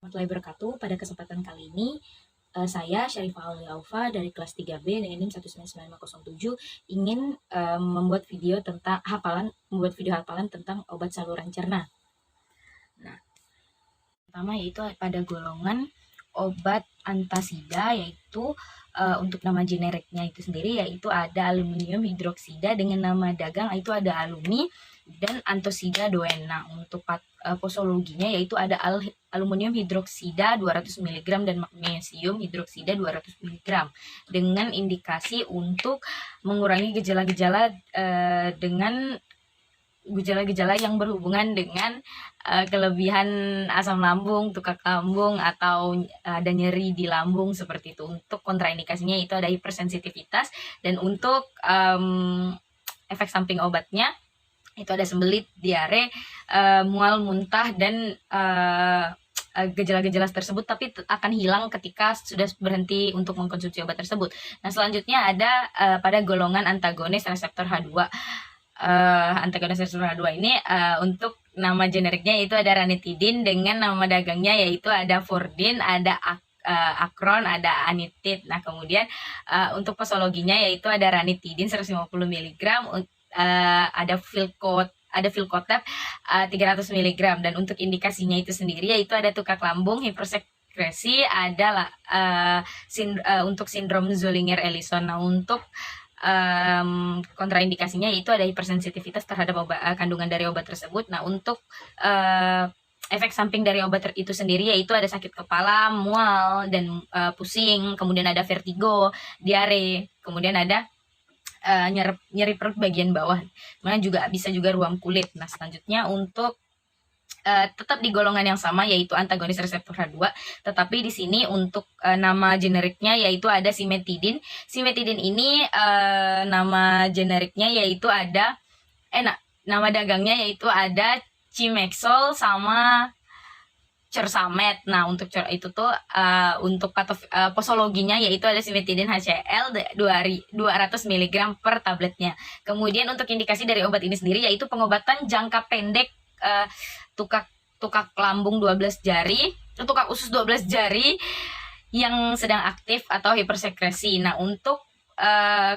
Warahmatullahi wabarakatuh. Pada kesempatan kali ini, saya Syarifah Auliaufa dari kelas 3B dengan NIM 199507 ingin membuat video hafalan tentang obat saluran cerna. Nah, pertama yaitu pada golongan obat antasida, yaitu untuk nama generiknya itu sendiri yaitu ada aluminium hidroksida, dengan nama dagang itu ada alumi, dan antosida doena. Untuk posologinya yaitu ada aluminium hidroksida 200 mg dan magnesium hidroksida 200 mg, dengan indikasi untuk mengurangi gejala-gejala yang berhubungan dengan kelebihan asam lambung, tukak lambung, atau ada nyeri di lambung seperti itu. Untuk kontraindikasinya itu ada hipersensitivitas, dan untuk efek samping obatnya itu ada sembelit, diare, mual, muntah, dan gejala-gejala tersebut tapi akan hilang ketika sudah berhenti untuk mengkonsumsi obat tersebut. Nah, selanjutnya ada pada golongan antagonis reseptor H2. Antagonis reseptor H2 ini untuk nama generiknya itu ada ranitidin, dengan nama dagangnya yaitu ada Fordin, ada Akron, ada Anitid. Nah, kemudian untuk posologinya yaitu ada ranitidin 150 mg, ada Filkotep 300 mg, dan untuk indikasinya itu sendiri yaitu ada tukak lambung, hipersekresi, ada untuk sindrom Zollinger-Ellison. Nah, untuk kontraindikasinya itu ada hipersensitivitas terhadap kandungan dari obat tersebut. Nah, untuk efek samping dari obat itu sendiri yaitu ada sakit kepala, mual, dan pusing, kemudian ada vertigo, diare, kemudian ada nyeri perut bagian bawah, kemudian juga bisa juga ruam kulit. Nah, selanjutnya untuk tetap di golongan yang sama yaitu antagonis reseptor H2, tetapi di sini untuk nama generiknya yaitu ada simetidin. Simetidin ini nama generiknya yaitu ada nama dagangnya yaitu ada Cimexol sama Corsamet. Nah, untuk itu tuh untuk posologinya yaitu ada simetidin HCl 200 mg per tabletnya. Kemudian untuk indikasi dari obat ini sendiri yaitu pengobatan jangka pendek tukak lambung 12 jari, tukak usus 12 jari yang sedang aktif atau hipersekresi. Nah, untuk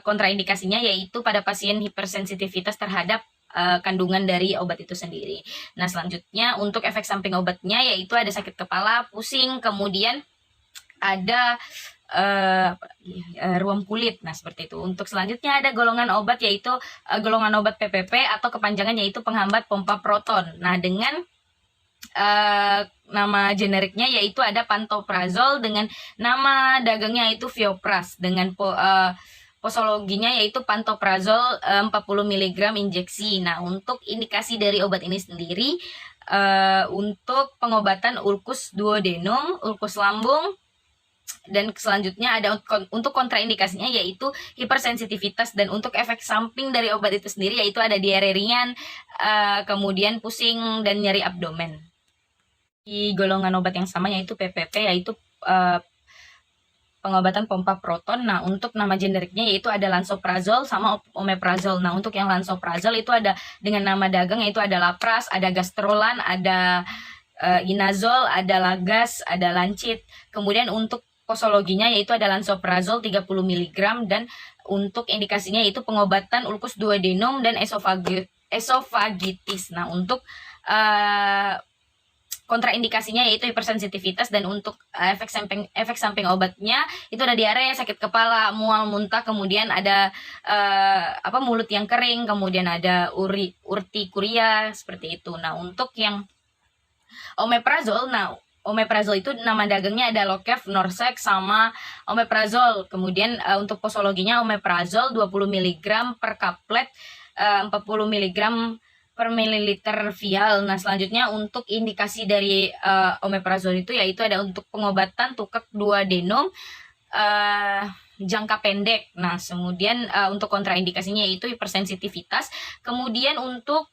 kontraindikasinya yaitu pada pasien hipersensitivitas terhadap kandungan dari obat itu sendiri. Nah, selanjutnya untuk efek samping obatnya yaitu ada sakit kepala, pusing, kemudian ada ruam kulit. Nah, seperti itu. Untuk selanjutnya ada golongan obat yaitu golongan obat PPP atau kepanjangan yaitu penghambat pompa proton. Nah, dengan nama generiknya yaitu ada pantoprazol, dengan nama dagangnya yaitu Viopras, dengan posologinya yaitu pantoprazol 40 mg injeksi. Nah, untuk indikasi dari obat ini sendiri untuk pengobatan ulkus duodenum, ulkus lambung, dan selanjutnya ada untuk kontraindikasinya yaitu hipersensitivitas, dan untuk efek samping dari obat itu sendiri yaitu ada diare ringan, kemudian pusing dan nyeri abdomen. Di golongan obat yang sama yaitu PPP yaitu pengobatan pompa proton. Nah, untuk nama generiknya yaitu ada lansoprazol sama omeprazol. Nah, untuk yang lansoprazol itu ada dengan nama dagang yaitu ada Lapras, ada Gastrolan, ada Inazol, ada Lagas, ada Lancit. Kemudian untuk posologinya yaitu ada lansoprazol 30 mg, dan untuk indikasinya yaitu pengobatan ulkus duodenum dan esofagitis. Nah, untuk kontraindikasinya yaitu hipersensitivitas, dan untuk efek samping obatnya itu ada diare, sakit kepala, mual, muntah, kemudian ada mulut yang kering, kemudian ada urtikuria seperti itu. Nah, untuk yang omeprazol, omeprazol itu nama dagangnya ada Lokev, Norsec, sama omeprazol. Kemudian untuk posologinya omeprazol 20 mg per kaplet, 40 mg per mililiter vial. Nah, selanjutnya untuk indikasi dari omeprazol itu yaitu ada untuk pengobatan tukak duodenum jangka pendek. Nah, kemudian untuk kontraindikasinya yaitu hipersensitivitas. Kemudian untuk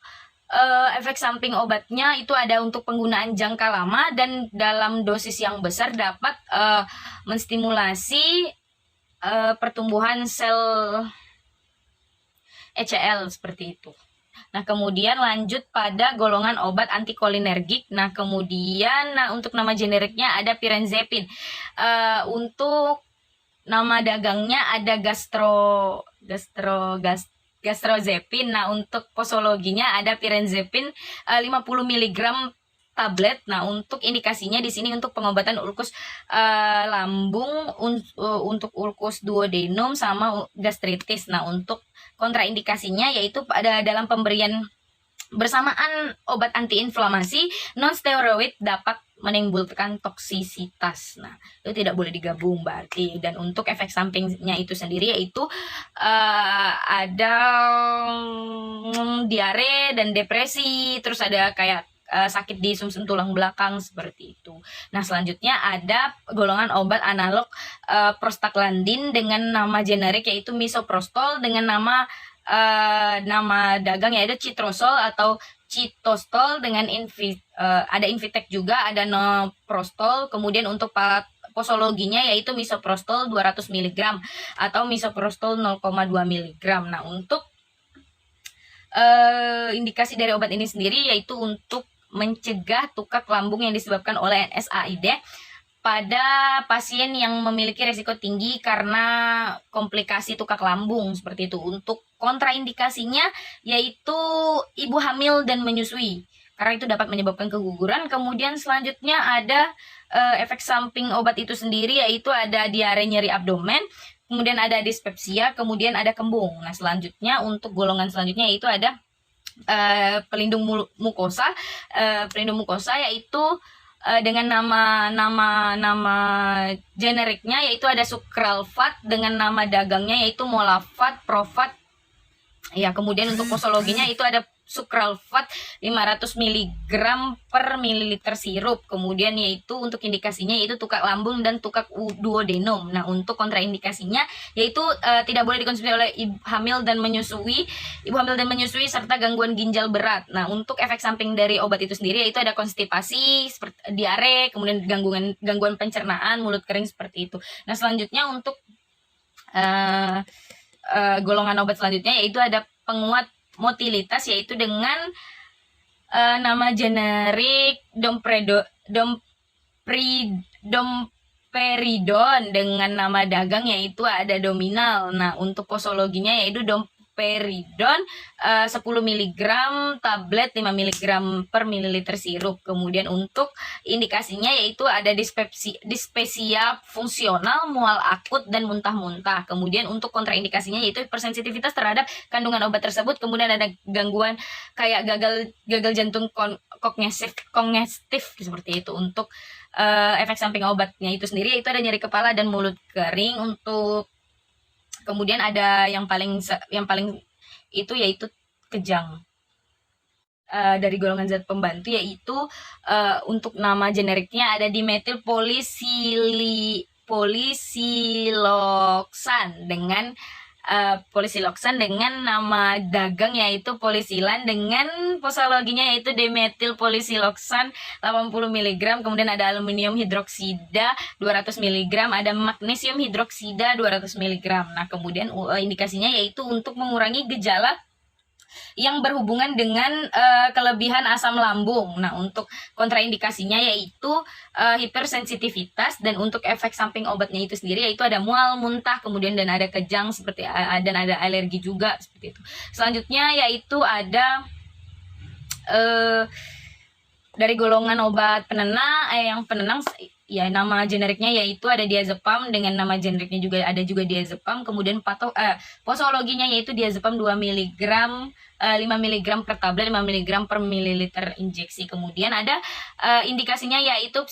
efek samping obatnya itu ada untuk penggunaan jangka lama dan dalam dosis yang besar dapat menstimulasi pertumbuhan sel ECL seperti itu. Nah, kemudian lanjut pada golongan obat antikolinergik. Nah, kemudian untuk nama generiknya ada pirenzepin. Untuk nama dagangnya ada gastrozepin. Nah, untuk posologinya ada pirenzepin 50 mg tablet. Nah, untuk indikasinya di sini untuk pengobatan ulkus lambung, untuk ulkus duodenum sama gastritis. Nah, untuk kontraindikasinya yaitu pada dalam pemberian bersamaan obat antiinflamasi non steroid dapat menimbulkan toksisitas. Nah, itu tidak boleh digabung berarti. Dan untuk efek sampingnya itu sendiri yaitu ada diare dan depresi, terus ada kayak sakit di sumsum tulang belakang seperti itu. Nah, selanjutnya ada golongan obat analog prostaglandin dengan nama generik yaitu misoprostol, dengan nama dagang yaitu citrosol atau citostol, dengan ada Invitek juga, ada noprostol. Kemudian untuk posologinya yaitu misoprostol 200 mg atau misoprostol 0,2 mg. Nah, untuk indikasi dari obat ini sendiri yaitu untuk mencegah tukak lambung yang disebabkan oleh NSAID pada pasien yang memiliki resiko tinggi karena komplikasi tukak lambung seperti itu. Untuk kontraindikasinya yaitu ibu hamil dan menyusui, karena itu dapat menyebabkan keguguran. Kemudian selanjutnya ada efek samping obat itu sendiri yaitu ada diare, nyeri abdomen, kemudian ada dispepsia, kemudian ada kembung. Nah, selanjutnya untuk golongan selanjutnya yaitu ada pelindung mukosa. Pelindung mukosa yaitu dengan nama generiknya yaitu ada sukralfat, dengan nama dagangnya yaitu molafat, profat. Ya, kemudian untuk posologinya itu ada sukralfat 500 mg per mililiter sirup. Kemudian yaitu untuk indikasinya yaitu tukak lambung dan tukak duodenum. Nah, untuk kontraindikasinya yaitu tidak boleh dikonsumsi oleh ibu hamil dan menyusui serta gangguan ginjal berat. Nah, untuk efek samping dari obat itu sendiri yaitu ada konstipasi, seperti diare, kemudian gangguan pencernaan, mulut kering seperti itu. Nah, selanjutnya untuk golongan obat selanjutnya yaitu ada penguat motilitas yaitu dengan nama generik domperidon, dengan nama dagang yaitu ada Dominal. Nah, untuk posologinya yaitu domperidon 10 mg tablet, 5 mg per mililiter sirup. Kemudian untuk indikasinya yaitu ada dispepsia fungsional, mual akut, dan muntah-muntah. Kemudian untuk kontraindikasinya yaitu hipersensitivitas terhadap kandungan obat tersebut. Kemudian ada gangguan kayak gagal jantung kognitif seperti itu. Untuk efek samping obatnya itu sendiri yaitu ada nyeri kepala dan mulut kering. Untuk kemudian ada yang paling itu yaitu kejang. Dari golongan zat pembantu yaitu untuk nama generiknya ada dimetil polisiloxan dengan nama dagang yaitu polisilan, dengan posologinya yaitu dimetil polisiloxan 80 mg. Kemudian ada aluminium hidroksida 200 mg, ada magnesium hidroksida 200 mg. Nah, kemudian indikasinya yaitu untuk mengurangi gejala yang berhubungan dengan kelebihan asam lambung. Nah, untuk kontraindikasinya yaitu hipersensitivitas, dan untuk efek samping obatnya itu sendiri yaitu ada mual, muntah, kemudian dan ada kejang seperti dan ada alergi juga seperti itu. Selanjutnya yaitu ada dari golongan obat yang penenang ya, nama generiknya yaitu ada diazepam, dengan nama generiknya juga ada diazepam. Kemudian posologinya yaitu diazepam 2 mg 5 mg per tablet, 5 mg per mililiter injeksi. Kemudian ada indikasinya yaitu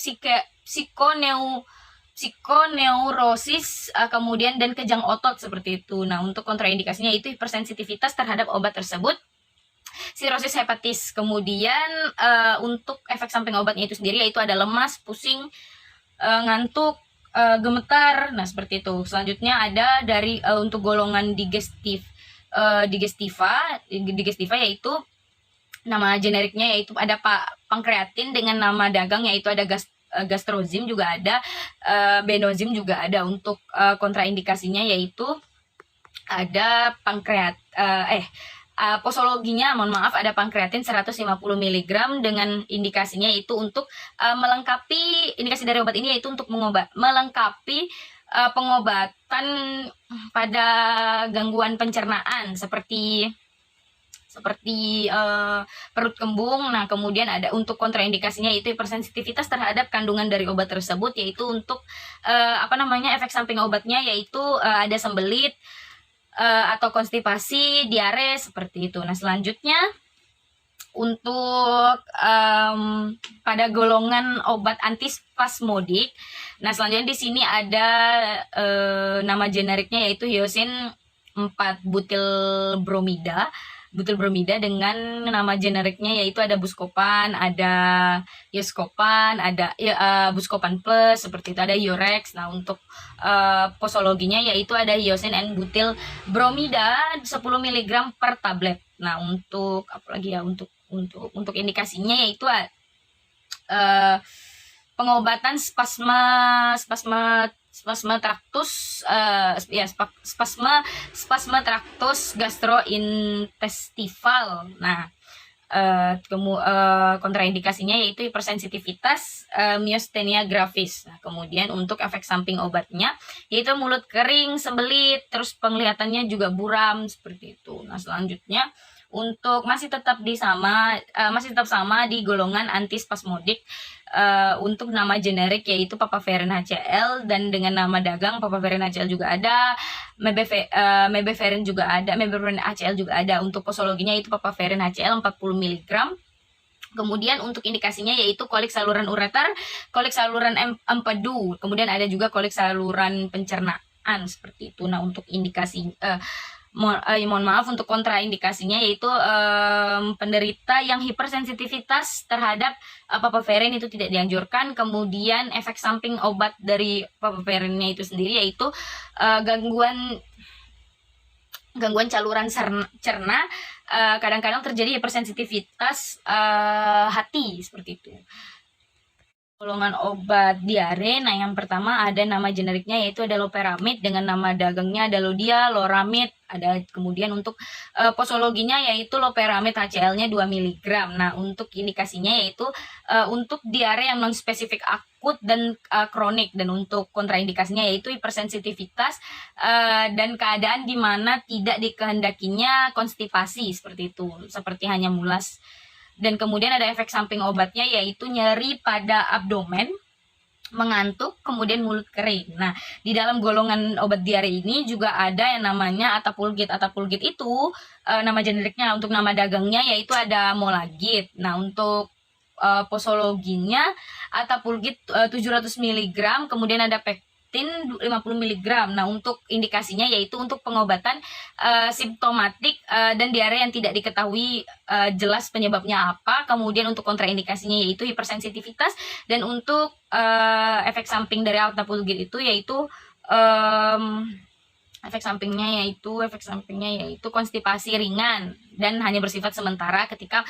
psikoneurosis, kemudian dan kejang otot seperti itu. Nah, untuk kontraindikasinya itu hipersensitivitas terhadap obat tersebut, sirosis hepatis. Kemudian untuk efek samping obatnya itu sendiri yaitu ada lemas, pusing, ngantuk, gemetar. Nah, seperti itu. Selanjutnya ada dari untuk golongan digestiva yaitu nama generiknya yaitu ada pankreatin, dengan nama dagang yaitu ada gastrozim juga ada, benozim juga ada. Untuk kontraindikasinya yaitu ada posologinya, mohon maaf, ada pankreatin 150 mg dengan indikasinya itu untuk melengkapi, indikasi dari obat ini yaitu untuk melengkapi pengobatan pada gangguan pencernaan seperti perut kembung. Nah, kemudian ada untuk kontraindikasinya itu hipersensitivitas terhadap kandungan dari obat tersebut, yaitu untuk efek samping obatnya yaitu ada sembelit atau konstipasi, diare, seperti itu. Nah, selanjutnya untuk pada golongan obat antispasmodik, nah selanjutnya di sini ada nama generiknya yaitu hyosin 4 butil bromida dengan nama generiknya yaitu ada Buscopan, ada Yoskopan, ada Buscopan Plus, seperti itu, ada Yorex. Nah, untuk posologinya yaitu ada hyosin N butil bromida 10 mg per tablet. Nah, untuk apalagi ya, untuk indikasinya yaitu pengobatan spasma traktus spasma traktus gastrointestifal. Nah, kontraindikasinya yaitu hipersensitivitas myasthenia gravis. Nah, kemudian untuk efek samping obatnya yaitu mulut kering, sembelit, terus penglihatannya juga buram, seperti itu. Nah, selanjutnya untuk masih tetap sama di golongan antispasmodik, untuk nama generik yaitu Papaverin HCl, dan dengan nama dagang Papaverin HCl juga ada, Mebeverin juga ada, Mebeverin HCl juga ada. Untuk posologinya itu Papaverin HCl 40 mg. Kemudian untuk indikasinya yaitu kolik saluran ureter, kolik saluran empedu, kemudian ada juga kolik saluran pencernaan, seperti itu. Nah, untuk indikasi mohon maaf, untuk kontraindikasinya yaitu penderita yang hipersensitivitas terhadap papaverin itu tidak dianjurkan. Kemudian efek samping obat dari papaverinnya itu sendiri yaitu gangguan saluran cerna, kadang-kadang terjadi hipersensitivitas hati, seperti itu. Golongan obat diare, nah yang pertama ada nama generiknya yaitu ada loperamid, dengan nama dagangnya ada Lodia, Loramid. Ada kemudian untuk posologinya yaitu loperamid HCl-nya 2 mg. Nah, untuk indikasinya yaitu untuk diare yang non spesifik akut dan kronik, dan untuk kontraindikasinya yaitu hipersensitivitas dan keadaan di mana tidak dikehendakinya konstipasi, seperti itu, seperti hanya mulas. Dan kemudian ada efek samping obatnya yaitu nyeri pada abdomen, mengantuk, kemudian mulut kering. Nah, di dalam golongan obat diare ini juga ada yang namanya Atapulgit. Atapulgit itu nama generiknya, untuk nama dagangnya yaitu ada Molagit. Nah, untuk posologinya Atapulgit 700 mg, kemudian ada Pektin 50 mg. Nah, untuk indikasinya yaitu untuk pengobatan simptomatik dan diare yang tidak diketahui jelas penyebabnya apa. Kemudian untuk kontraindikasinya yaitu hipersensitivitas, dan untuk efek samping dari Atapulgit itu yaitu efek sampingnya yaitu konstipasi ringan dan hanya bersifat sementara ketika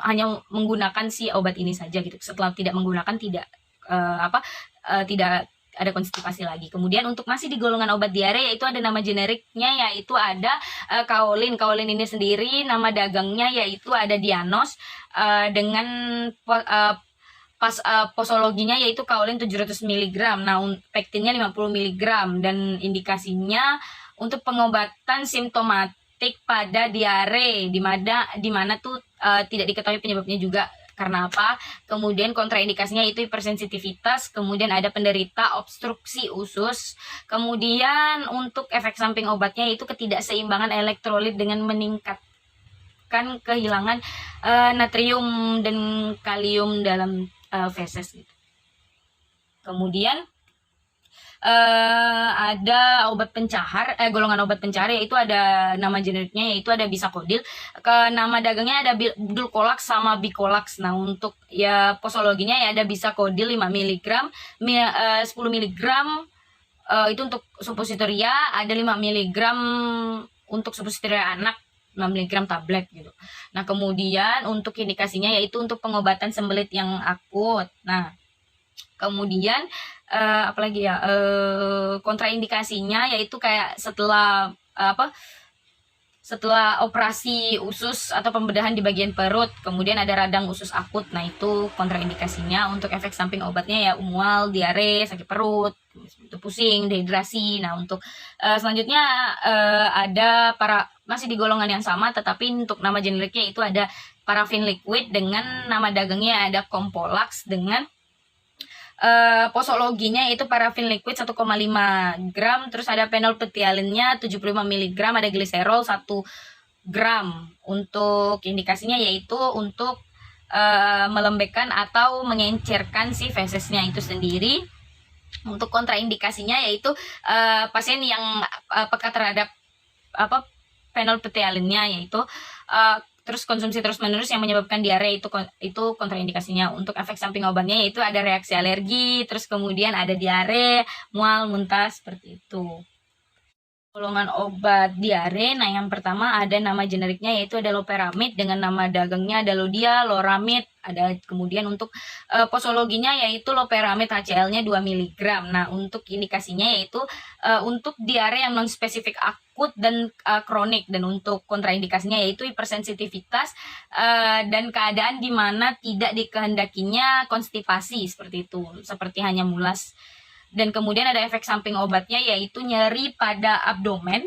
hanya menggunakan si obat ini saja gitu. Setelah tidak menggunakan tidak ada konstipasi lagi. Kemudian untuk masih di golongan obat diare yaitu ada nama generiknya yaitu ada kaolin. Kaolin ini sendiri nama dagangnya yaitu ada Dianos, dengan posologinya yaitu kaolin 700 mg. Nah, pektinnya 50 mg, dan indikasinya untuk pengobatan simptomatik pada diare di mana tuh tidak diketahui penyebabnya juga karena apa. Kemudian kontraindikasinya itu hipersensitivitas, kemudian ada penderita obstruksi usus. Kemudian untuk efek samping obatnya itu ketidakseimbangan elektrolit dengan meningkatkan kehilangan natrium dan kalium dalam feses gitu. Kemudian ada obat pencahar, golongan obat pencahar yaitu ada nama generiknya yaitu ada Bisakodil, ke nama dagangnya ada Dulcolax sama Bicolax. Nah, untuk ya posologinya ya ada Bisakodil 5 mg, 10 mg itu untuk suppositoria, ada 5 mg untuk suppositoria anak, 5 mg tablet gitu. Nah, kemudian untuk indikasinya yaitu untuk pengobatan sembelit yang akut. Nah, kemudian apalagi ya, kontraindikasinya yaitu kayak setelah setelah operasi usus atau pembedahan di bagian perut, kemudian ada radang usus akut. Nah, itu kontraindikasinya. Untuk efek samping obatnya ya mual, diare, sakit perut, pusing, dehidrasi. Nah, untuk selanjutnya ada masih di golongan yang sama, tetapi untuk nama generiknya itu ada parafin liquid, dengan nama dagangnya ada Compolax, dengan posologinya itu parafin liquid 1,5 gram, terus ada phenolphthalein-nya 75 mg, ada gliserol 1 gram. Untuk indikasinya yaitu untuk melembekkan atau mengencerkan si fesesnya itu sendiri. Untuk kontraindikasinya yaitu pasien yang peka terhadap phenolphthalein-nya, yaitu terus konsumsi terus-menerus yang menyebabkan diare, itu kontraindikasinya. Untuk efek samping obatnya yaitu ada reaksi alergi, terus kemudian ada diare, mual, muntah, seperti itu. Golongan obat diare, nah yang pertama ada nama generiknya yaitu ada loperamide, dengan nama dagangnya ada Lodia, Loramid. Ada kemudian untuk posologinya yaitu loperamide HCl-nya 2 mg. Nah, untuk indikasinya yaitu untuk diare yang non spesifik akut dan kronik, dan untuk kontraindikasinya yaitu hipersensitivitas dan keadaan di mana tidak dikehendakinya konstipasi, seperti itu, seperti hanya mulas. Dan kemudian ada efek samping obatnya yaitu nyeri pada abdomen,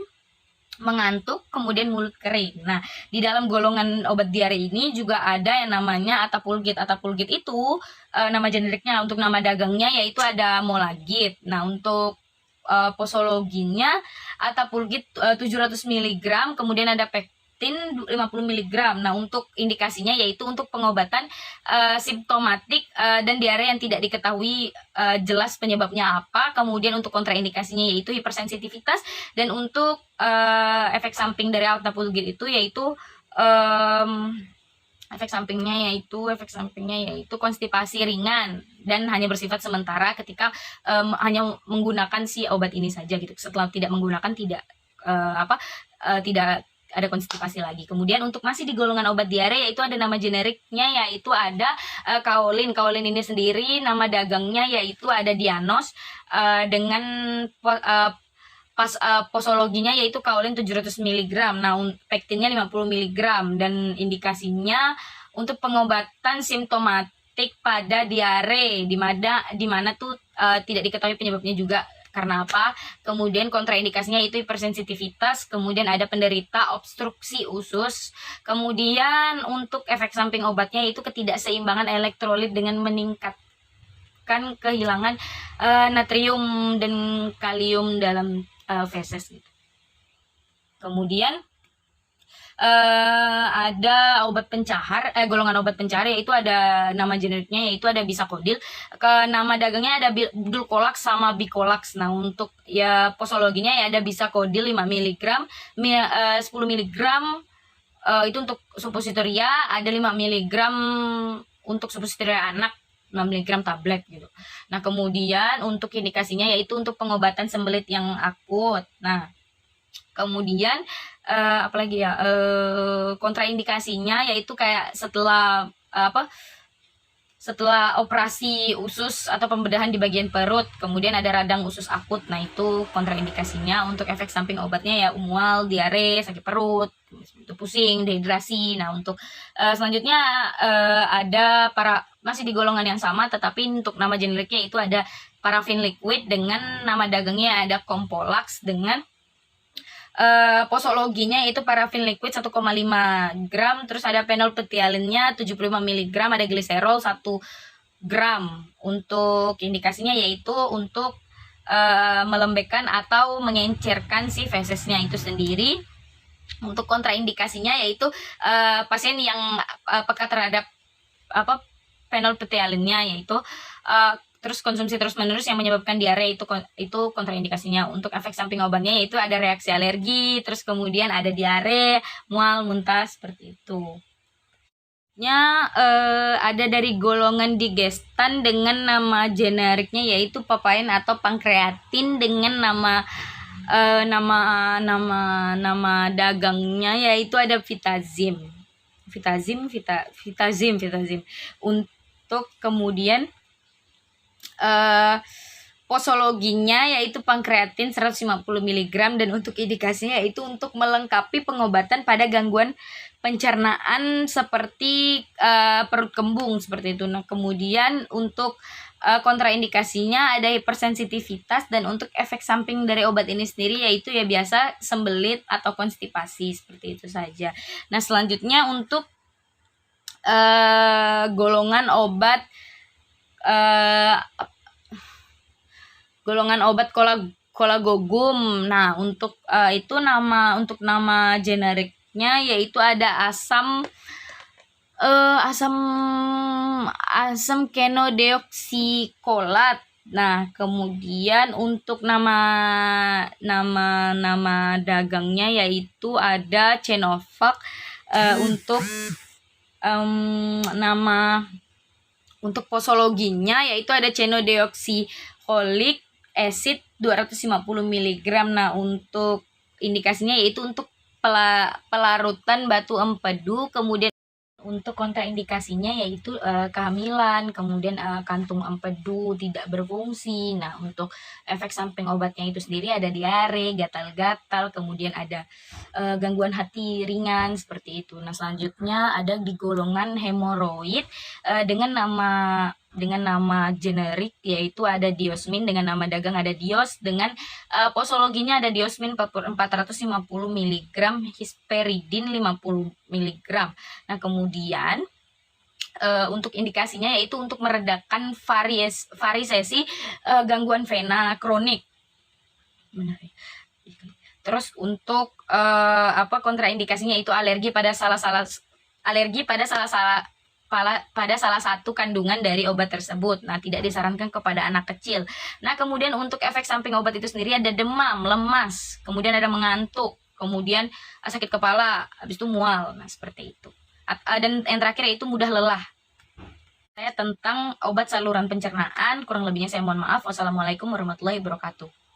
mengantuk, kemudian mulut kering. Nah, di dalam golongan obat diare ini juga ada yang namanya Atapulgit. Atapulgit itu nama generiknya. Untuk nama dagangnya yaitu ada Molagid. Nah, untuk posologinya Atapulgit 700 mg, kemudian ada pektin 50 mg. Nah, untuk indikasinya yaitu untuk pengobatan simptomatik dan diare yang tidak diketahui jelas penyebabnya apa. Kemudian untuk kontraindikasinya yaitu hipersensitivitas, dan untuk efek samping dari Atapulgit itu yaitu efek sampingnya yaitu konstipasi ringan dan hanya bersifat sementara ketika hanya menggunakan si obat ini saja gitu. Setelah tidak menggunakan tidak ada konstipasi lagi. Kemudian untuk masih di golongan obat diare yaitu ada nama generiknya yaitu ada kaolin. Kaolin ini sendiri nama dagangnya yaitu ada Dianos dengan posologinya yaitu kaolin 700 mg. Nah, pektinnya 50 mg, dan indikasinya untuk pengobatan simptomatik pada diare di mana tuh tidak diketahui penyebabnya juga karena apa. Kemudian kontraindikasinya itu hipersensitivitas, kemudian ada penderita obstruksi usus. Kemudian untuk efek samping obatnya itu ketidakseimbangan elektrolit dengan meningkatkan kehilangan natrium dan kalium dalam feses gitu. Kemudian ada obat pencahar, golongan obat pencahar yaitu ada nama generiknya yaitu ada Bisakodil. Nama dagangnya ada Dulcolax sama Bicolax. Nah, untuk ya posologinya ya ada Bisakodil 5 mg, 10 mg itu untuk suppositoria, ada 5 mg untuk suppositoria anak, 5 mg tablet gitu. Nah, kemudian untuk indikasinya yaitu untuk pengobatan sembelit yang akut. Nah, kemudian apalagi ya, kontraindikasinya yaitu kayak setelah operasi usus atau pembedahan di bagian perut, kemudian ada radang usus akut. Nah, itu kontraindikasinya. Untuk efek samping obatnya ya mual, diare, sakit perut, pusing, dehidrasi. Nah, untuk selanjutnya ada masih di golongan yang sama, tetapi untuk nama generiknya itu ada parafin liquid, dengan nama dagangnya ada Compolax, dengan posologinya itu parafin liquid 1,5 gram, terus ada phenolphthalein-nya 75 mg, ada gliserol 1 gram. Untuk indikasinya yaitu untuk melembekkan atau mengencerkan si fesesnya itu sendiri. Untuk kontraindikasinya yaitu pasien yang peka terhadap phenolphthalein-nya, yaitu terus konsumsi terus-menerus yang menyebabkan diare, itu kontraindikasinya. Untuk efek samping obatnya yaitu ada reaksi alergi, terus kemudian ada diare, mual, muntah, seperti itu. Ada dari golongan digestan dengan nama generiknya yaitu papain atau pankreatin, dengan nama dagangnya yaitu ada Vitazim. Untuk kemudian posologinya yaitu pankreatin 150 mg, dan untuk indikasinya yaitu untuk melengkapi pengobatan pada gangguan pencernaan seperti perut kembung seperti itu. Nah, kemudian untuk kontraindikasinya ada hipersensitivitas, dan untuk efek samping dari obat ini sendiri yaitu ya biasa sembelit atau konstipasi seperti itu saja. Nah, selanjutnya untuk golongan obat kolagokum. Nah, untuk itu nama generiknya yaitu ada asam kenodeoksikolat. Nah, kemudian untuk nama dagangnya yaitu ada Chenovac. Untuk posologinya yaitu ada chenodeoxycholic acid 250 mg. Nah, untuk indikasinya yaitu untuk pelarutan batu empedu. Kemudian untuk kontraindikasinya yaitu kehamilan, kemudian kantung empedu tidak berfungsi. Nah, untuk efek samping obatnya itu sendiri ada diare, gatal-gatal, kemudian ada gangguan hati ringan seperti itu. Nah, selanjutnya ada di golongan hemoroid dengan nama generik yaitu ada diosmin, dengan nama dagang ada dios, dengan posologinya ada diosmin 450 mg, hisperidin 50 mg. Nah, kemudian untuk indikasinya yaitu untuk meredakan varisesi gangguan vena kronik. Benar ya? Terus untuk kontraindikasinya itu alergi pada salah satu kandungan dari obat tersebut. Nah, tidak disarankan kepada anak kecil. Nah, kemudian untuk efek samping obat itu sendiri ada demam, lemas, kemudian ada mengantuk, kemudian sakit kepala, habis itu mual. Nah, seperti itu. Dan yang terakhir yaitu mudah lelah. Saya tentang obat saluran pencernaan, kurang lebihnya saya mohon maaf. Wassalamualaikum warahmatullahi wabarakatuh.